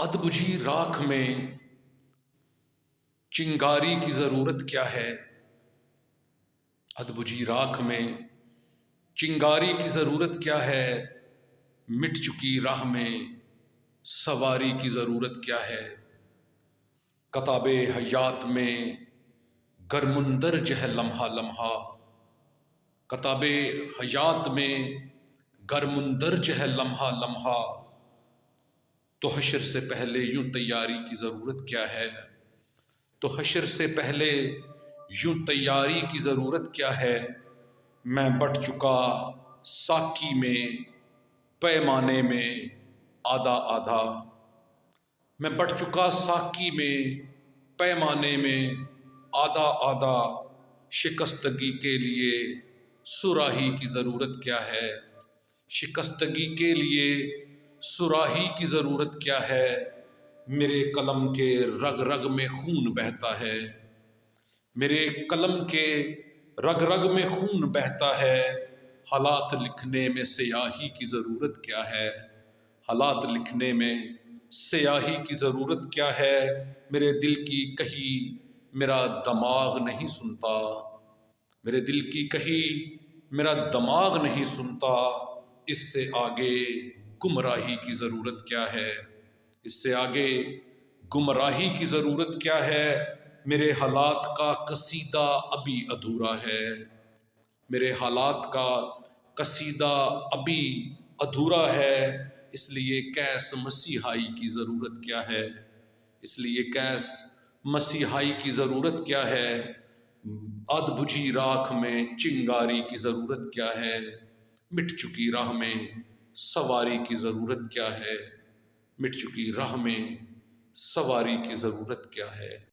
اد بجھی راکھ میں چنگاری کی ضرورت کیا ہے؟ اد بجھی راکھ میں چنگاری کی ضرورت کیا ہے؟ مٹ چکی راہ میں سواری کی ضرورت کیا ہے؟ کتاب حیات میں گر مندرج ہے لمحہ لمحہ، کتاب حیات میں گر مندرج ہے لمحہ لمحہ، تو حشر سے پہلے یوں تیاری کی ضرورت کیا ہے؟ تو حشر سے پہلے یوں تیاری کی ضرورت کیا ہے؟ میں بٹ چکا ساکی میں پیمانے میں آدھا آدھا، میں بٹ چکا ساکی میں پیمانے میں آدھا آدھا، شکستگی کے لیے صراحی کی ضرورت کیا ہے؟ شکستگی کے لیے صراحی کی ضرورت کیا ہے؟ میرے قلم کے رگ رگ میں خون بہتا ہے، میرے قلم کے رگ رگ میں خون بہتا ہے، حالات لکھنے میں سیاہی کی ضرورت کیا ہے؟ حالات لکھنے میں سیاہی کی ضرورت کیا ہے؟ میرے دل کی کہی میرا دماغ نہیں سنتا، میرے دل کی کہی میرا دماغ نہیں سنتا، اس سے آگے گمراہی کی ضرورت کیا ہے؟ اس سے آگے گمراہی کی ضرورت کیا ہے؟ میرے حالات کا قصیدہ ابھی ادھورا ہے، میرے حالات کا قصیدہ ابھی ادھورا ہے، اس لیے کیس مسیحائی کی ضرورت کیا ہے؟ اس لیے کیس مسیحائی کی ضرورت کیا ہے؟ اد بجھی راکھ میں چنگاری کی ضرورت کیا ہے؟ مٹ چکی راہ میں سواری کی ضرورت کیا ہے؟ مٹ چکی راہ میں سواری کی ضرورت کیا ہے؟